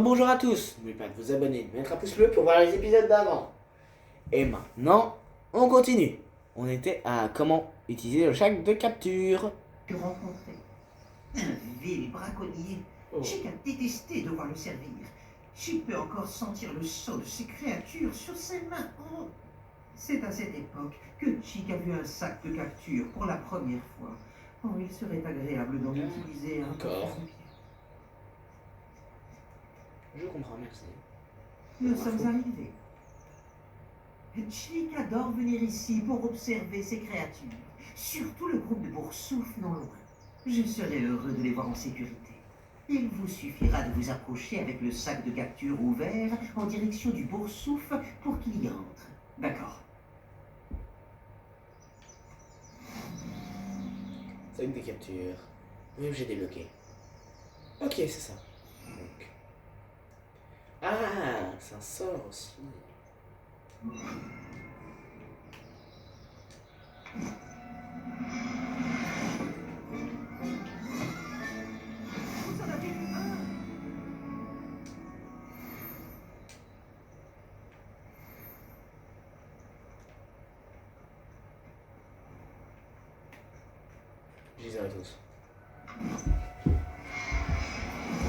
Bonjour à tous, n'oubliez pas de vous abonner, de mettre un pouce bleu pour voir les épisodes d'avant. Et maintenant, on continue. On était à comment utiliser le sac de capture. Que rencontrer un vil braconnier. Chic a détesté devoir le servir. Chic peut encore sentir le sang de ces créatures sur ses mains. Oh. C'est à cette époque que Chic a vu un sac de capture pour la première fois. Oh, il serait agréable d'en utiliser un. Encore. Je comprends, merci. Nous sommes arrivés. Chic adore venir ici pour observer ces créatures, surtout le groupe de Boursouf non loin. Je serai heureux de les voir en sécurité. Il vous suffira de vous approcher avec le sac de capture ouvert en direction du Boursouf pour qu'il y entre. D'accord. Sac de capture. Oui, j'ai débloqué. Ok, c'est ça. Donc. Ah, c'est un sort aussi. Vous en avez vu un? Je les aurai tous.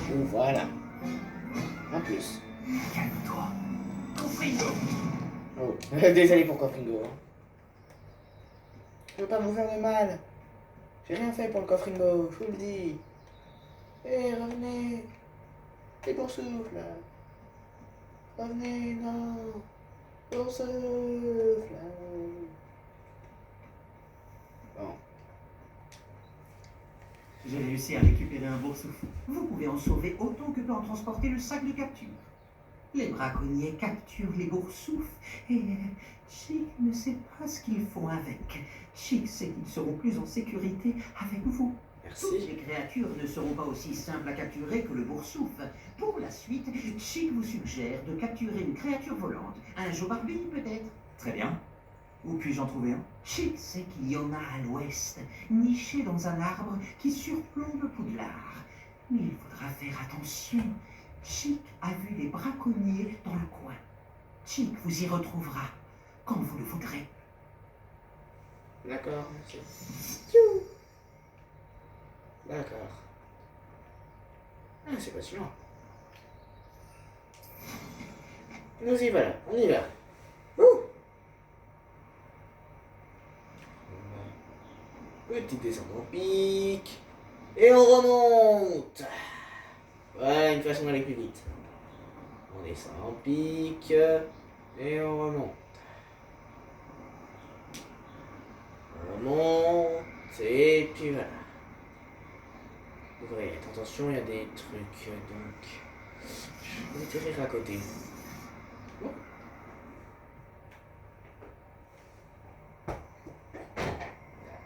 Oh, voilà. Un plus. Calme-toi. Confringo. Oh, désolé pour Cofringo. Je veux pas vous faire de mal. J'ai rien fait pour le Cofringo, je vous le dis. Hé, revenez. Les boursoufles, là. Revenez, non. Boursoufles. Bon. J'ai réussi à récupérer un Boursouf. Vous pouvez en sauver autant que peut en transporter le sac de capture. Les braconniers capturent les Boursoufs et Chic ne sait pas ce qu'ils font avec. Chic sait qu'ils seront plus en sécurité avec vous. Toutes Merci. les créatures ne seront pas aussi simples à capturer que le Boursouf. Pour la suite, Chic vous suggère de capturer une créature volante. Un Jobarbille peut-être. Très bien. Où puis-je en trouver un? Chic sait qu'il y en a à l'ouest, niché dans un arbre qui surplombe Poudlard. Mais il faudra faire attention. Chic a vu des braconniers dans le coin. Chic vous y retrouvera quand vous le voudrez. D'accord, merci. D'accord. Ah, c'est passionnant. Nous y voilà, on y va. Ouh. Petite descente en pic. Et on remonte. Voilà une façon d'aller plus vite. On descend en pic. Et on remonte. On remonte. Et puis voilà. Vous voyez, attention, il y a des trucs. Donc, je vais atterrir à côté. Bon.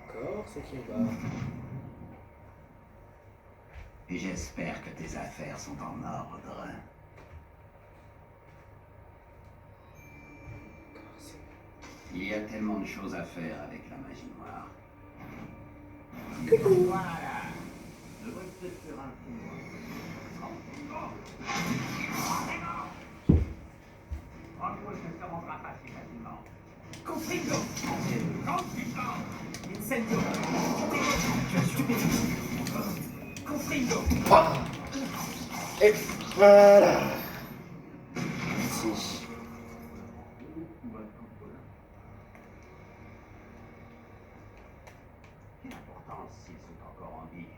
D'accord, c'est qui en bas? J'espère que tes affaires sont en ordre. D'accord, c'est... Il y a tellement de choses à faire avec la magie noire. Coucou. Voilà. Je devrais peut-être faire un tour. Franco ne se rendra pas si facilement. Confringo. Confringo. Incendio. Tu es stupide. Confringo. Ah. Et voilà. Merci. Quelle importance s'ils sont encore en vie.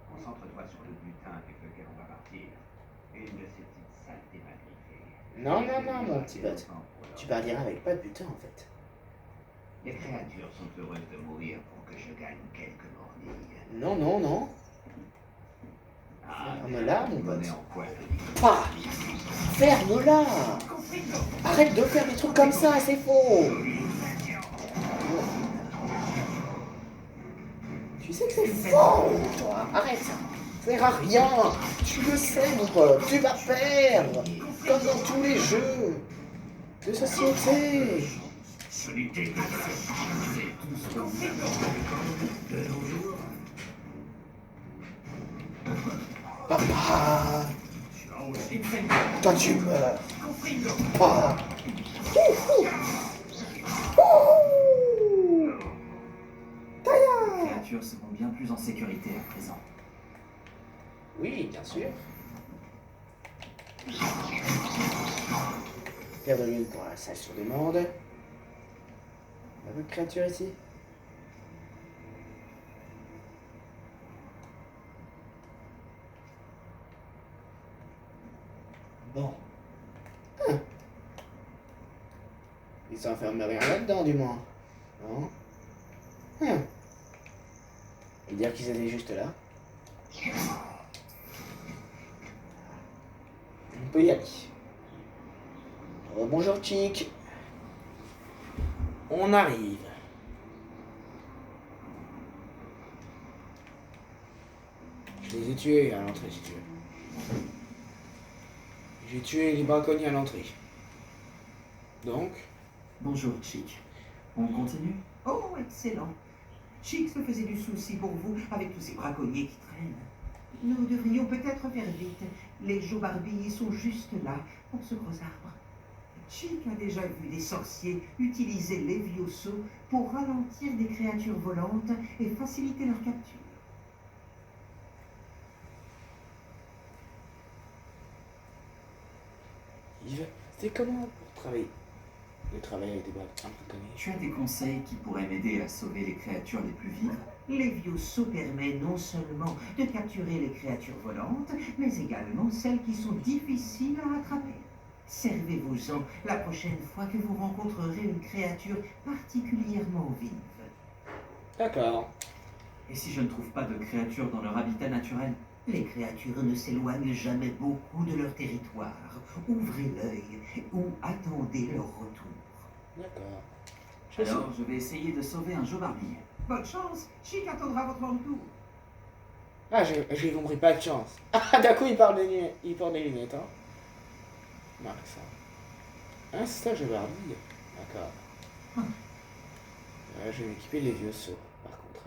Concentre-toi sur le butin avec lequel on va partir. Une de ces petites saletés magnifiques. Non, non, non, mon petit pote. Tu partiras avec pas de butin en fait. Les créatures sont heureuses de mourir pour que je gagne quelques mornilles. Non, non, non. Ah, Ferme-la, mon monnaie pote. en quoi, je dis. Pas. Ferme-la. Arrête de faire des trucs comme ça, c'est faux. Tu sais que c'est faux, toi. Arrête. Ça sert à rien. Tu le sais, mon pote. Tu vas perdre. Comme dans tous les jeux de société. Ce n'était que c'est tout ce qu'on fait de nos jours. Papa. Oh, Shinsen. Toi, tu meurs. Confringo. Ah. Ouh. Les Taïa. créatures seront bien plus en sécurité à présent. Oui, bien sûr. Pierre de lune pour la salle sur demande. La bonne créature ici. Bon. Hein. Ils s'enferment rien là-dedans, du moins. Non. Hein. Et dire qu'ils étaient juste là. On peut y aller. Oh, bonjour, Chick. On arrive. Je les ai tués à l'entrée, si tu veux. J'ai tué les braconniers à l'entrée. Donc, Bonjour, Chick. On continue? Oh, excellent. Chick se faisait du souci pour vous avec tous ces braconniers qui traînent. Nous devrions peut-être faire vite. Les Jobarbilles sont juste là, pour ce gros arbre. Chick a déjà vu des sorciers utiliser les Levioso pour ralentir des créatures volantes et faciliter leur capture. Yves, c'est comment pour travailler de travailler avec des braconniers? Tu as des conseils qui pourraient m'aider à sauver les créatures les plus vives? Levioso permet non seulement de capturer les créatures volantes, mais également celles qui sont difficiles à attraper. Servez-vous-en la prochaine fois que vous rencontrerez une créature particulièrement vive. D'accord. Et si je ne trouve pas de créatures dans leur habitat naturel? Les créatures ne s'éloignent jamais beaucoup de leur territoire. Ouvrez l'œil ou attendez leur retour. D'accord. Alors, je vais essayer de sauver un Jobarbier. Bonne chance, Chick attendra votre retour. Ah, j'ai compris, pas de chance. Ah, d'un coup, il porte des lunettes, hein. Marque ça. Ah, c'est ça, je vais Barbie. D'accord. Je vais m'équiper les vieux sauts, par contre.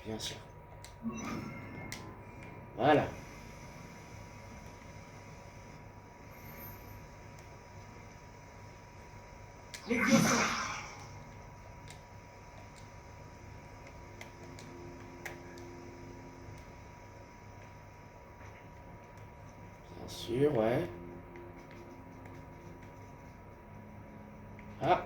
Bien sûr. Voilà. Les vieux sont... Bien sûr, ouais. Ah.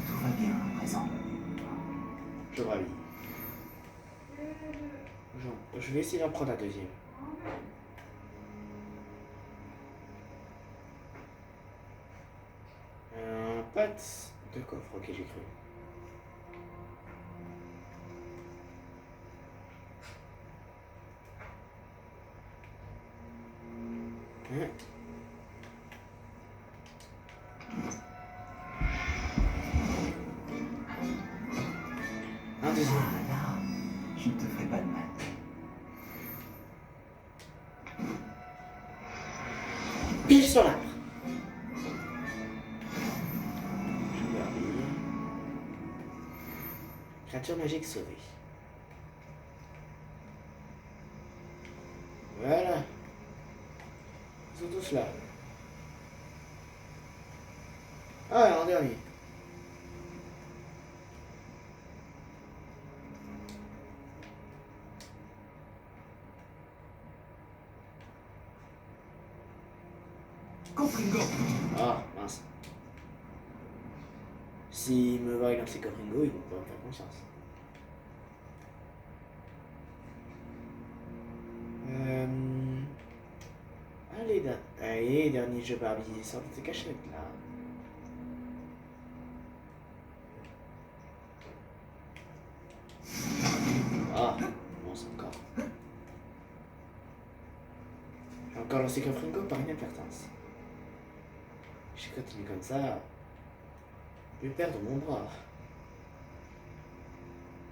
Tout va bien à présent. Je rallie. Je vais essayer d'en prendre un deuxième. Un pat de coffre, ok, j'ai cru. Hein? Un deuxième. Voilà, je ne te ferai pas de mal. Pile sur l'arbre. Je vais rallier. Créature magique sauvée. Voilà. Ils sont tous là. Ah, en dernier. Confringo. Ah, mince. S'ils me voient lancer Cofringo, ils vont pas me faire confiance. Allez, dernier jeu Barbie, sort de tes cachettes là. Ah, bon, c'est encore. J'ai encore lancé Cofringo par inadvertance. Je continue comme ça. Je vais perdre mon bras.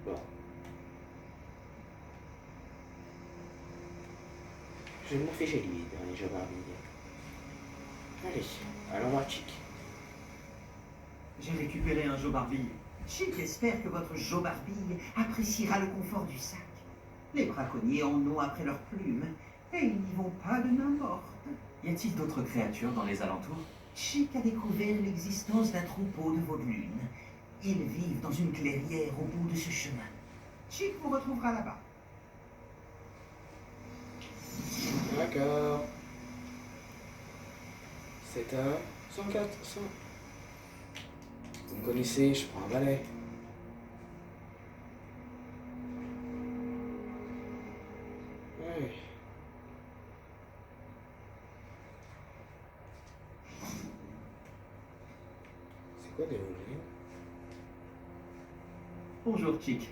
Bon. Je m'en fais joli, dernier jeu Barbie. Allez, allons voir Chick. J'ai récupéré un Joe Barbie. Chick espère que votre Joe Barbie appréciera le confort du sac. Les braconniers en ont après leurs plumes, et ils n'y vont pas de main morte. Y a-t-il d'autres créatures dans les alentours? Chick a découvert l'existence d'un troupeau de veaux de lune. Ils vivent dans une clairière au bout de ce chemin. Chick vous retrouvera là-bas. D'accord. C'est un 104, 100. Vous me connaissez, je prends un balai. Ouais. C'est quoi des volets? Bonjour, Chick.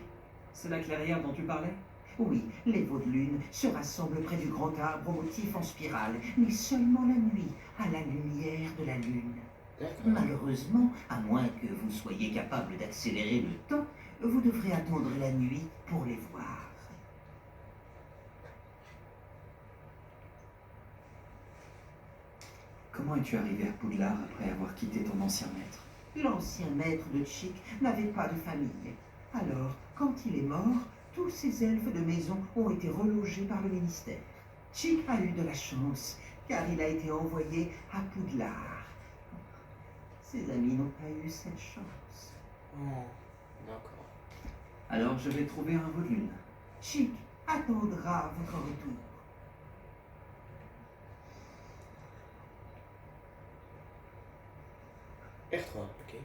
C'est la clairière dont tu parlais? Oui, les veaux de lune se rassemblent près du grand arbre au motif en spirale, mais seulement la nuit, à la lumière de la lune. D'accord. Malheureusement, à moins que vous soyez capable d'accélérer le temps, vous devrez attendre la nuit pour les voir. Comment es-tu arrivé à Poudlard après avoir quitté ton ancien maître? L'ancien maître de Chick n'avait pas de famille. Alors, quand il est mort, tous ces elfes de maison ont été relogés par le ministère. Chick a eu de la chance, car il a été envoyé à Poudlard. Ses amis n'ont pas eu cette chance. Oh, d'accord. Alors je vais trouver un veau de lune. Chick attendra votre retour. R3, ok.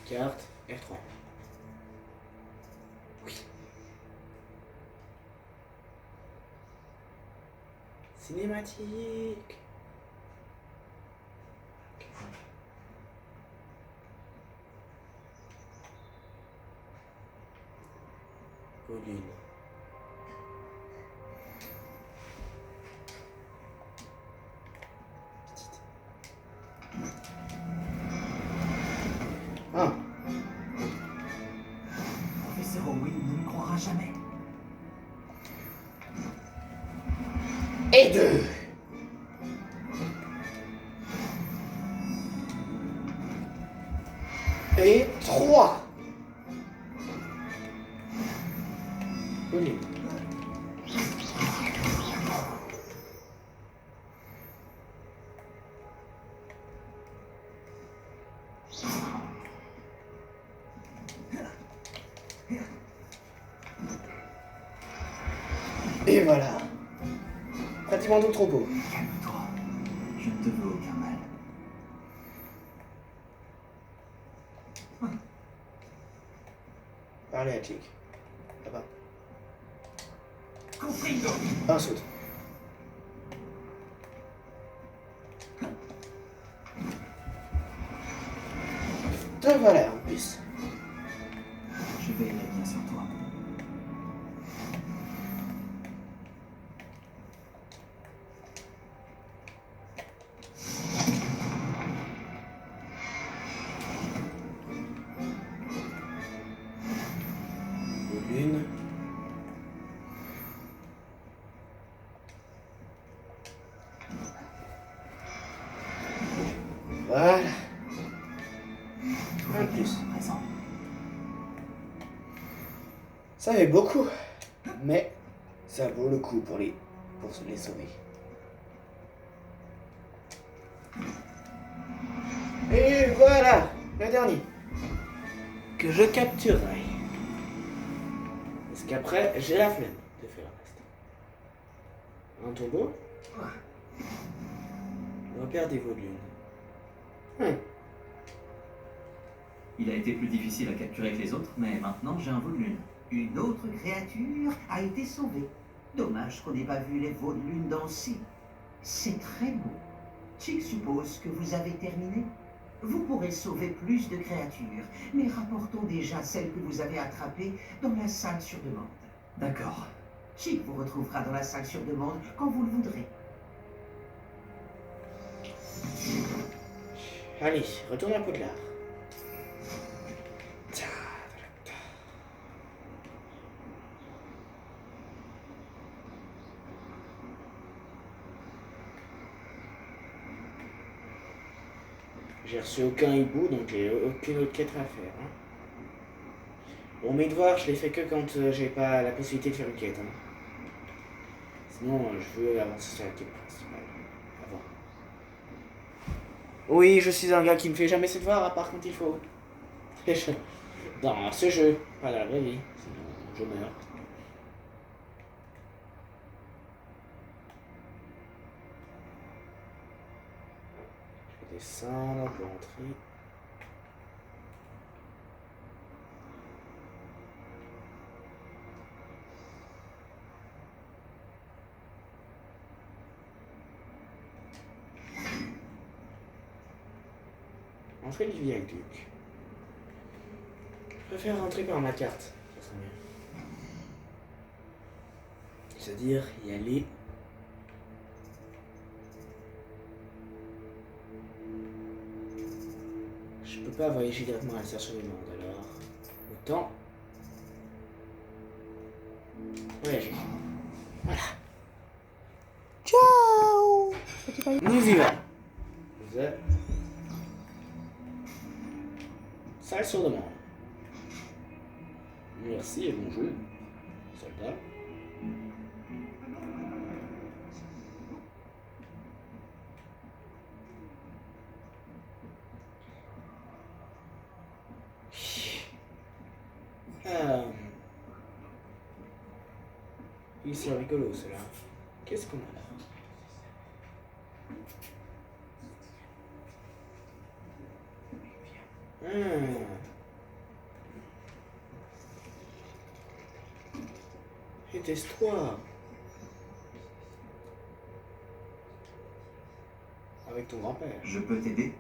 Carte, R3. Oui. Cinématique. Volume. Ah, Professeur Owen ne me croira jamais. et deux. Et trois. Volume. Et voilà. Pratiquement tout le troupeau. Calme-toi. Je ne te veux aucun mal. Parlez à Chick. Là-bas. Compris. Un saute. Te voilà en plus. Je veillerai bien sur toi. Lune. Voilà. Tout Un va de bien plus. à présent. Ça fait beaucoup, mais ça vaut le coup pour les sauver. Et voilà, le dernier. Que je capturerai. Parce qu'après, j'ai la flemme de faire le reste. Un tombeau. Repère des volumes. Il a été plus difficile à capturer que les autres, mais maintenant j'ai un veau de lune. Une autre créature a été sauvée. Dommage qu'on n'ait pas vu les veaux de lune danser. C'est très beau. Chick suppose que vous avez terminé. Vous pourrez sauver plus de créatures, mais rapportons déjà celles que vous avez attrapées dans la salle sur demande. D'accord. Chick vous retrouvera dans la salle sur demande quand vous le voudrez. Allez, retourne à Poudlard. J'ai reçu aucun hibou, donc j'ai aucune autre quête à faire. Hein. Bon, mes devoirs, je les fais que quand j'ai pas la possibilité de faire une quête. Hein. Sinon, je veux avancer sur la quête principale. Avant. Oui, je suis un gars qui ne fait jamais ses devoirs, à part quand il faut. Dans ce jeu, pas dans la vraie vie. Sinon, je meurs. Je vais descendre, je vais rentrer. Entrée du viaduc. Je préfère rentrer par ma carte. Ça serait mieux. C'est-à-dire y aller. Je peux pas voyager directement à la station du monde, alors autant voyager. Voilà. Ciao. Nous y va. Salle sur demande. Merci et bonjour, soldat. Ils sont rigolos ceux-là. Qu'est-ce qu'on a là? Était-ce-toi avec ton grand-père? Je peux t'aider?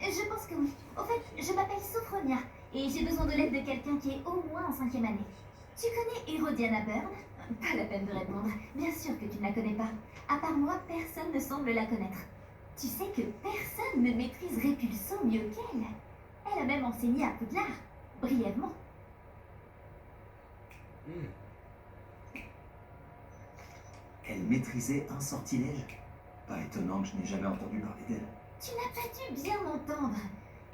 Je pense que oui. Au fait, je m'appelle Sophronia et j'ai besoin de l'aide de quelqu'un qui est au moins en 5e année. Tu connais Hérodiana Byrne? Pas la peine de répondre. Bien sûr que tu ne la connais pas. À part moi, personne ne semble la connaître. Tu sais que personne ne maîtrise Répulso mieux qu'elle. Elle a même enseigné à Poudlard, brièvement. Elle maîtrisait un sortilège? Pas étonnant que je n'ai jamais entendu parler d'elle. Tu n'as pas dû bien m'entendre.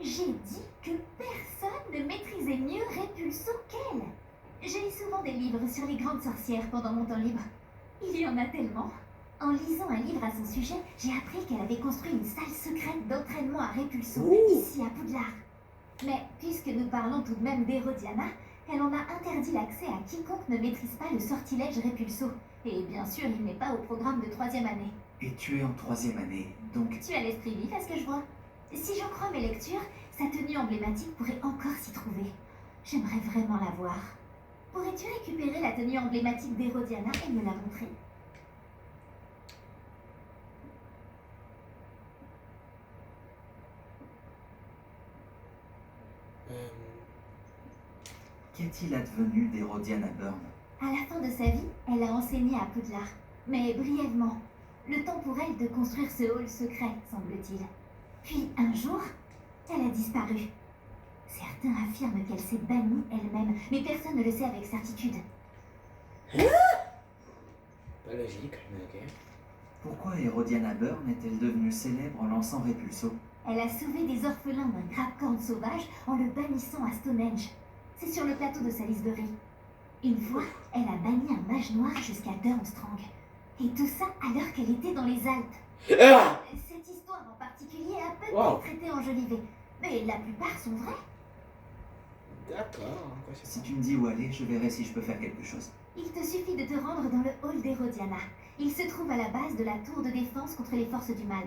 J'ai dit que personne ne maîtrisait mieux Répulso qu'elle. Je lis souvent des livres sur les grandes sorcières pendant mon temps libre. Il y en a tellement. En lisant un livre à son sujet, j'ai appris qu'elle avait construit une salle secrète d'entraînement à Répulso, ici à Poudlard. Mais puisque nous parlons tout de même d'Hérodiana, elle en a interdit l'accès à quiconque ne maîtrise pas le sortilège Répulso. Et bien sûr, il n'est pas au programme de 3e année. Et tu es en 3e année, donc... Tu as l'esprit vif à ce que je vois. Si j'en crois mes lectures, sa tenue emblématique pourrait encore s'y trouver. J'aimerais vraiment la voir. Pourrais-tu récupérer la tenue emblématique d'Hérodiana et me la montrer? Qu'est-il advenu d'Hérodiana Byrne? À la fin de sa vie, elle a enseigné à Poudlard, mais brièvement. Le temps pour elle de construire ce hall secret, semble-t-il. Puis, un jour, elle a disparu. Certains affirment qu'elle s'est bannie elle-même, mais personne ne le sait avec certitude. Pas logique, mais ok. Pourquoi Hérodiana Byrne est-elle devenue célèbre en lançant Répulso? Elle a sauvé des orphelins d'un grappe-corne sauvage en le bannissant à Stonehenge. C'est sur le plateau de Salisbury. Une fois, elle a banni un mage noir jusqu'à Durmstrang. Et tout ça alors qu'elle était dans les Alpes. Cette histoire en particulier a peut-être été enjolivée, mais la plupart sont vraies. D'accord. Si tu me dis où aller, je verrai si je peux faire quelque chose. Il te suffit de te rendre dans le hall d'Hérodiana. Il se trouve à la base de la tour de défense contre les forces du mal.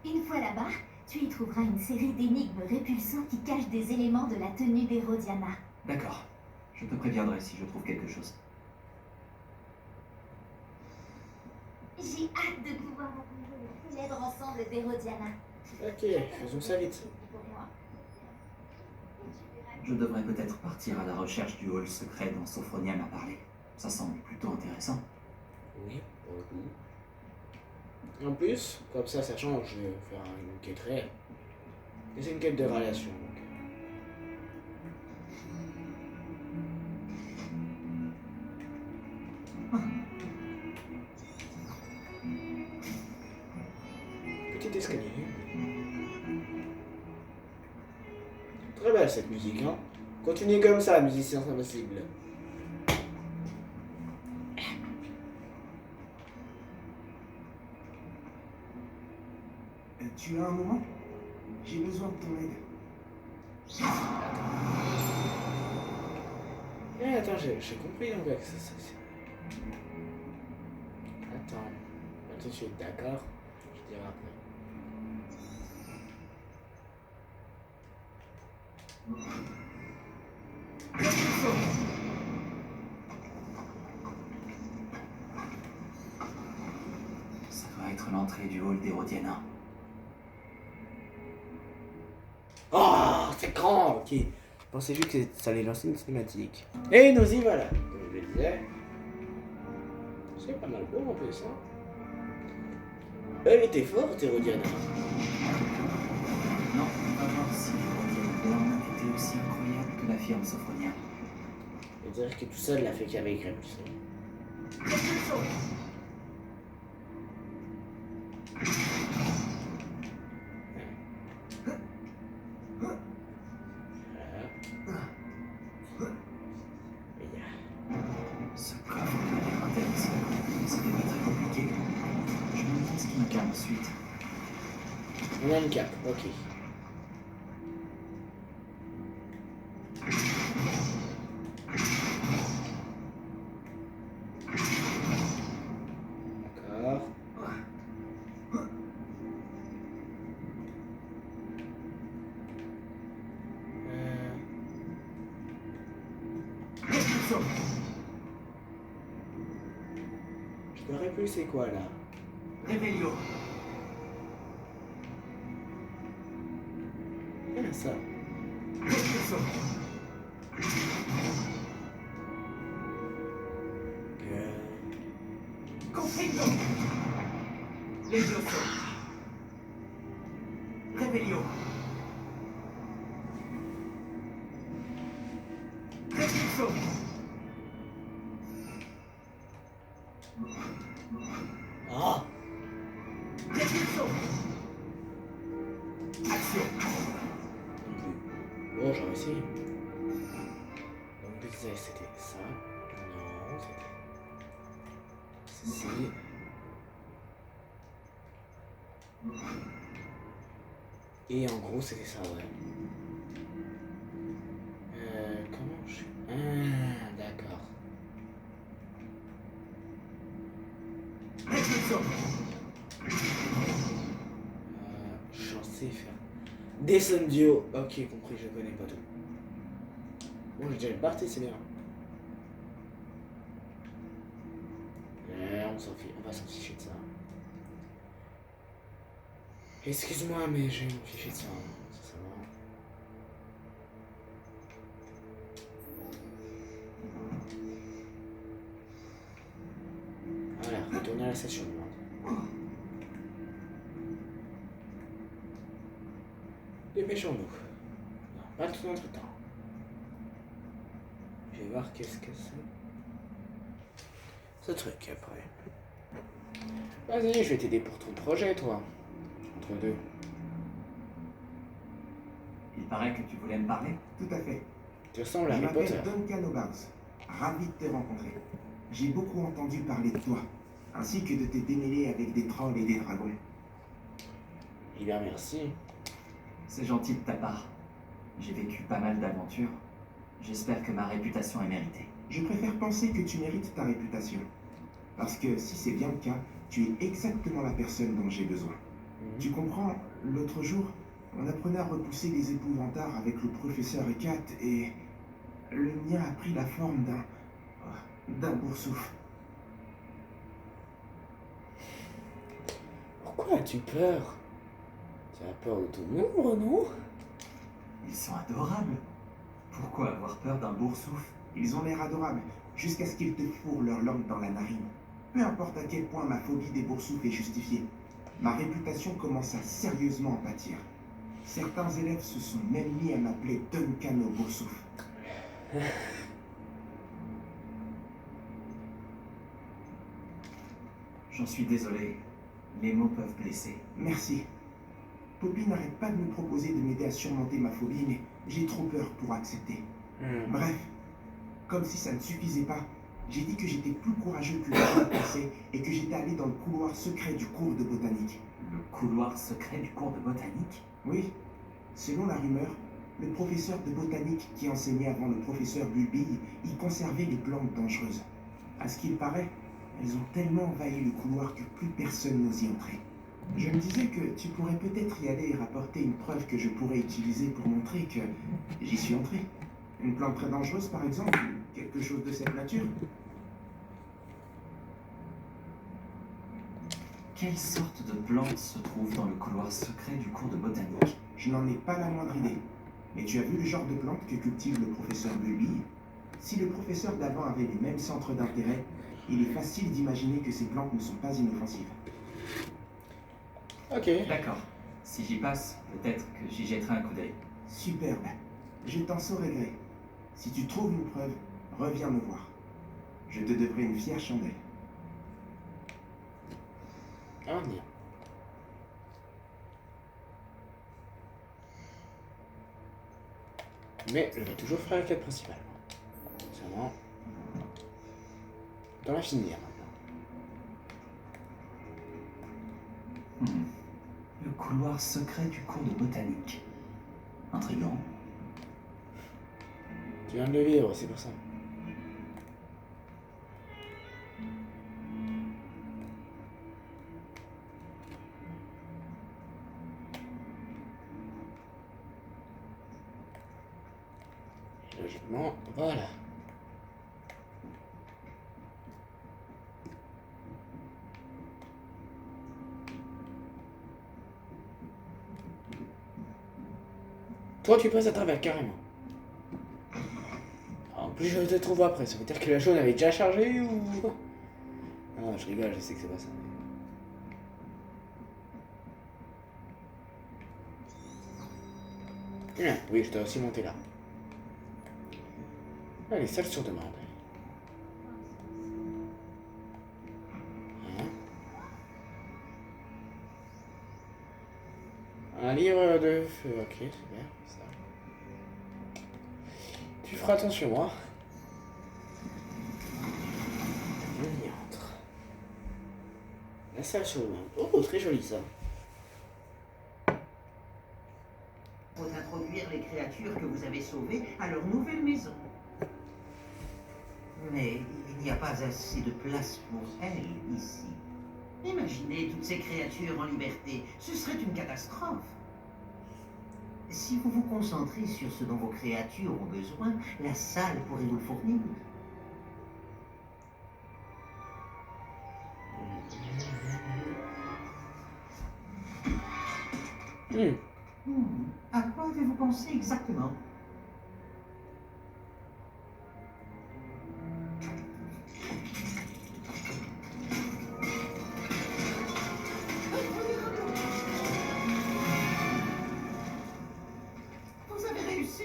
Une fois là-bas, tu y trouveras une série d'énigmes Répulso qui cachent des éléments de la tenue d'Hérodiana. D'accord. Je te préviendrai si je trouve quelque chose. J'ai hâte de pouvoir rencontrer le célèbre ensemble d'Hérodiana. Ok, faisons ça vite. Je devrais peut-être partir à la recherche du hall secret dont Sophronia m'a parlé. Ça semble plutôt intéressant. Oui, pour le coup. En plus, comme ça change de faire une quête réelle. Et c'est une quête de relation. Petit escalier. Très belle cette musique, hein. Continuez comme ça, musiciens invincibles. Tu as un moment? J'ai besoin de ton aide. Attends, j'ai compris donc avec ça. Attends, pas tout de suite, d'accord? Je dirai après. Ça doit être l'entrée du hall des Rodiana. Oh, c'est grand, ok. Je pensais juste que ça allait lancer une cinématique. Et nous y voilà, comme je le disais. C'est pas mal beau en plus, hein. Elle était forte, Hérodiana. Non, pas voir si les Rodiana était aussi incroyable que l'affirme Sophronia. Je veux dire que tout seul l'a fait qu'avec Répulsion. Ce coffre m'a l'air intéressant. C'était pas très compliqué. Je me demande ce qui m'attend ensuite. On a une cape, ok. D'accord. Je me rappelle plus c'est quoi là. Réveillon. Ah, ça. Confringo. Levioso. Réveillon. Repulso. Ah! Repulso. Action. Bon, j'aurais essayé. Donc, je disais, c'était ça. Non, c'était. Ceci. Et en gros, c'était ça, ouais. Comment je. Ah, d'accord. Repulso. Je suis censé faire. Descendio. Ok, compris, je connais pas tout. Bon, j'ai déjà une partie, c'est bien. On s'en fiche, on va s'en ficher de ça. Excuse-moi, mais je vais m'en ficher de ça. Ça va. Voilà, retournez à la station de l'ordre. Dépêchons-nous. Non, pas tout notre temps. Je vais voir qu'est-ce que c'est. Ce truc après. Vas-y, je vais t'aider pour ton projet, toi. Entre deux. Il paraît que tu voulais me parler. Tout à fait. Tu ressembles Je à Harry Potter. m'appelle Duncan O'Barnes. Ravi de te rencontrer. J'ai beaucoup entendu parler de toi, ainsi que de tes démêlés avec des trolls et des dragons. Eh bien, merci. C'est gentil de ta part. J'ai vécu pas mal d'aventures. J'espère que ma réputation est méritée. Je préfère penser que tu mérites ta réputation. Parce que si c'est bien le cas, tu es exactement la personne dont j'ai besoin. Tu comprends, l'autre jour, on apprenait à repousser les épouvantards avec le professeur Ekat et le mien a pris la forme d'un boursouf. Pourquoi as-tu peur? Tu as peur de tout le monde, non? Ils sont adorables. Pourquoi avoir peur d'un boursouf? Ils ont l'air adorables, jusqu'à ce qu'ils te fourrent leur langue dans la narine. Peu importe à quel point ma phobie des boursoufs est justifiée, ma réputation commence à sérieusement en pâtir. Certains élèves se sont même mis à m'appeler Duncan au boursouf. J'en suis désolé. Les mots peuvent blesser. Merci. Poppy n'arrête pas de me proposer de m'aider à surmonter ma phobie, mais j'ai trop peur pour accepter. Bref, comme si ça ne suffisait pas, j'ai dit que j'étais plus courageux que je le pensais et que j'étais allé dans le couloir secret du cours de botanique. Le couloir secret du cours de botanique? Oui, selon la rumeur, le professeur de botanique qui enseignait avant le professeur Bulbille y conservait les plantes dangereuses. À ce qu'il paraît, elles ont tellement envahi le couloir que plus personne n'ose y entrer. Je me disais que tu pourrais peut-être y aller et rapporter une preuve que je pourrais utiliser pour montrer que j'y suis entré. Une plante très dangereuse, par exemple, ou quelque chose de cette nature. Quelle sorte de plante se trouve dans le couloir secret du cours de botanique? Je n'en ai pas la moindre idée. Mais tu as vu le genre de plante que cultive le professeur Bulbille? Si le professeur d'avant avait les mêmes centres d'intérêt, il est facile d'imaginer que ces plantes ne sont pas inoffensives. Ok. D'accord. Si j'y passe, peut-être que j'y jetterai un coup d'œil. Superbe. Je t'en saurai gré. Si tu trouves une preuve, reviens me voir. Je te devrai une fière chandelle. Ah, on y est. Mais je vais toujours faire la quête principale. Seulement, dans la finir maintenant. Le couloir secret du cours de botanique. Intriguant. Tu viens de le vivre, c'est pour ça. Logiquement, voilà. Toi, tu passes à travers, carrément. En plus, je te trouve après. Ça veut dire que la jaune avait déjà chargé ou... Non, je rigole, je sais que c'est pas ça. Ah, oui, je dois aussi monter là. Allez, salle sur demande. Un livre de feu, ok, c'est bien, ça. Tu feras attention, moi. On y entre. La salle sur demande. Oh, très joli ça. Faut introduire les créatures que vous avez sauvées à leur nouvelle maison. Mais il n'y a pas assez de place pour elles ici. Imaginez toutes ces créatures en liberté, ce serait une catastrophe. Si vous vous concentrez sur ce dont vos créatures ont besoin, la salle pourrait vous le fournir. À quoi avez-vous pensé exactement? Vous avez réussi.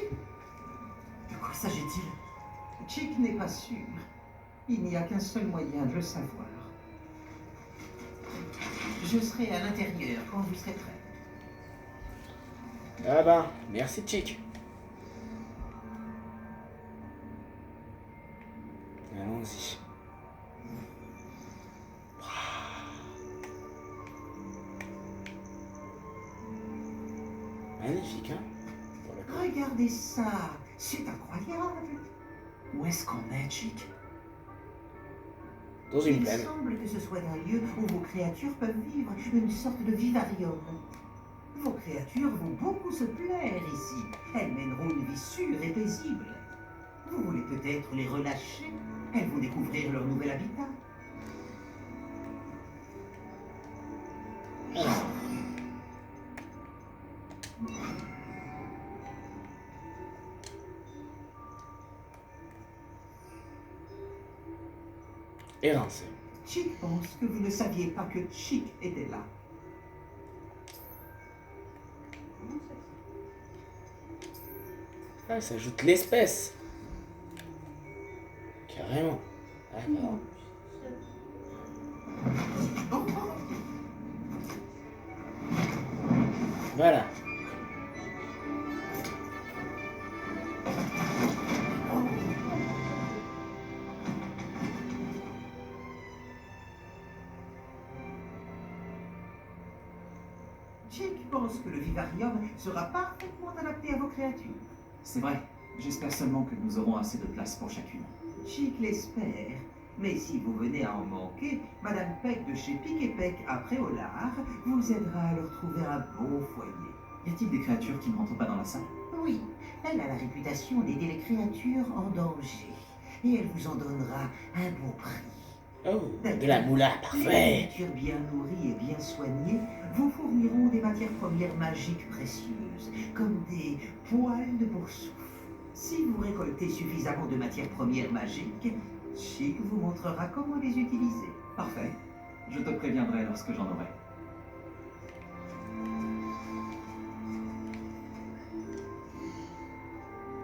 De quoi s'agit-il? Chick n'est pas sûr. Il n'y a qu'un seul moyen de le savoir. Je serai à l'intérieur quand vous serez prêt. Ah ben, merci Chick. Allons-y. Magnifique, hein? Pour le coup. Regardez ça, c'est incroyable. Où est-ce qu'on est, Chick? Dans une Il plaine. semble que ce soit un lieu où vos créatures peuvent vivre, une sorte de vivarium. Vos créatures vont beaucoup se plaire ici. Elles mèneront une vie sûre et paisible. Vous voulez peut-être les relâcher. Elles vont découvrir leur nouvel habitat. Alors. Évincé. Chick pense que vous ne saviez pas que Chick était là. Ah, ça ajoute l'espèce. Carrément. D'accord. Voilà. pense que le vivarium sera parfaitement adapté à vos créatures. C'est vrai, j'espère seulement que nous aurons assez de place pour chacune. Chic l'espère. Mais si vous venez à en manquer, Madame Peck de chez Pic et Peck à Préolard vous aidera à leur trouver un bon foyer. Y a-t-il des créatures qui ne rentrent pas dans la salle? Oui, elle a la réputation d'aider les créatures en danger. Et elle vous en donnera un bon prix. Oh, de la moula, Les parfait. créatures bien nourries et bien soignées vous fourniront des matières premières magiques précieuses, comme des poils de boursoufle. Si vous récoltez suffisamment de matières premières magiques, Chic vous montrera comment les utiliser. Parfait. Je te préviendrai lorsque j'en aurai.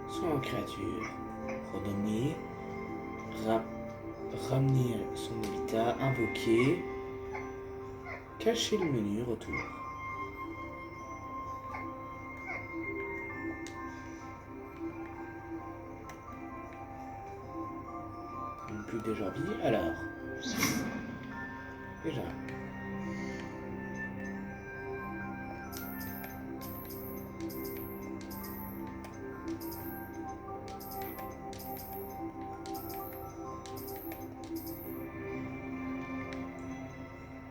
Soin en créature. Redonner. Ramener son habitat. Invoquer. Cacher le menu. Retour. Plus de Jorbi. Alors. Déjà.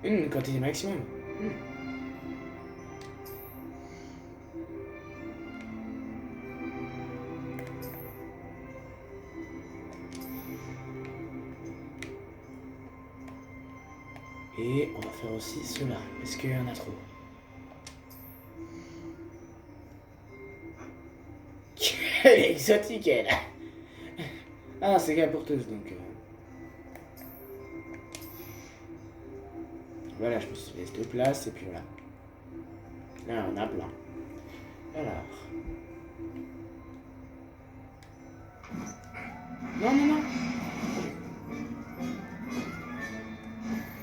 Une quantité maximum. Et on va faire aussi cela, parce qu'il y en a trop. Elle est exotique, elle. Ah, c'est qu'à porteuse, donc... Voilà, je me suis laissé 2 places, et puis voilà. Là, on a plein. Alors... Non, non, non.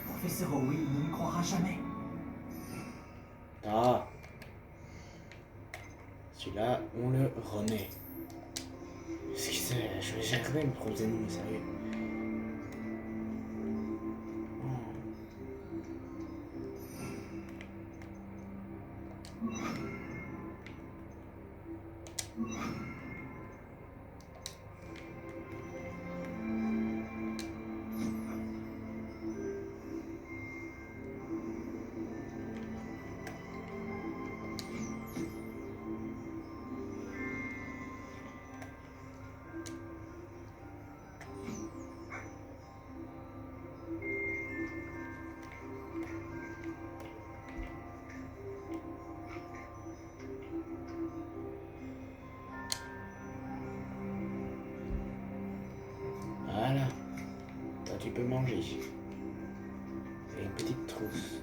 Professeur Owen ne me croira jamais. Ah. Celui-là, on le remet. Parce que j'ai rien de prendre des animaux, sérieux. Voilà. Toi, tu peux manger. Et une petite trousse.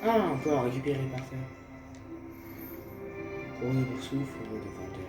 Ah, on peut en récupérer, parfait. Pour le souffle, on va devoir aller.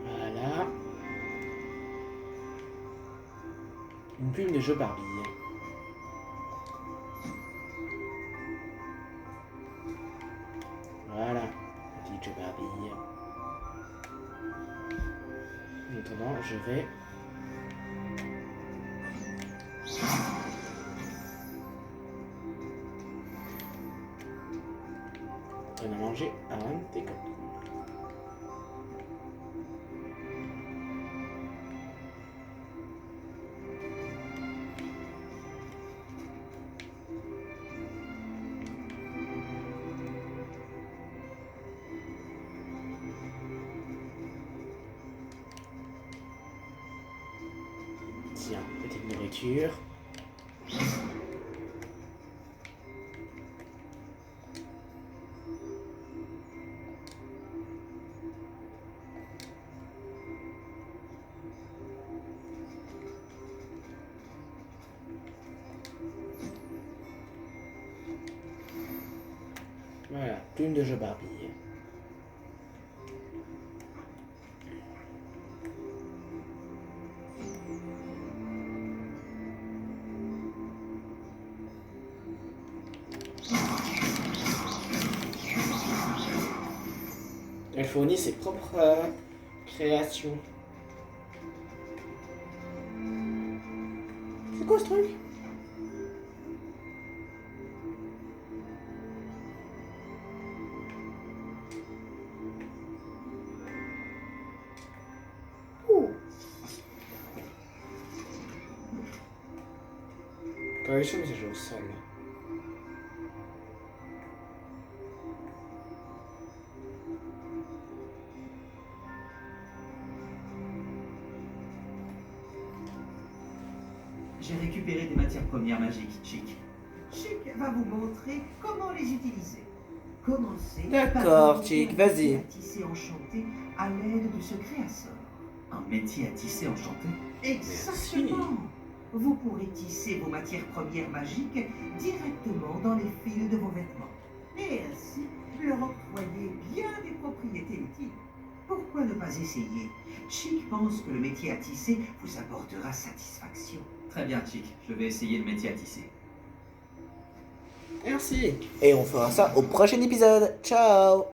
Voilà. Une plume de jeu Barbie. Voilà. Petit jeu Barbie. En attendant, je vais... donner à manger à un de tes copains. Tiens, petite nourriture. Voilà, plume de jeu Barbie. Elle fournit ses propres créations. C'est quoi ce truc? Correction message au sol. J'ai récupéré des matières premières magiques, Chick. Chick va vous montrer comment les utiliser. Commencez D'accord, par Chick, inventer un vas-y. métier à tisser enchanté à l'aide de ce créasseur. Un métier à tisser enchanté. Exactement. Vous pourrez tisser vos matières premières magiques directement dans les fils de vos vêtements. Et ainsi, leur octroyer bien des propriétés utiles. Pourquoi ne pas essayer? Chick pense que le métier à tisser vous apportera satisfaction. Très bien, Chick. Je vais essayer le métier à tisser. Merci. Et on fera ça au prochain épisode. Ciao.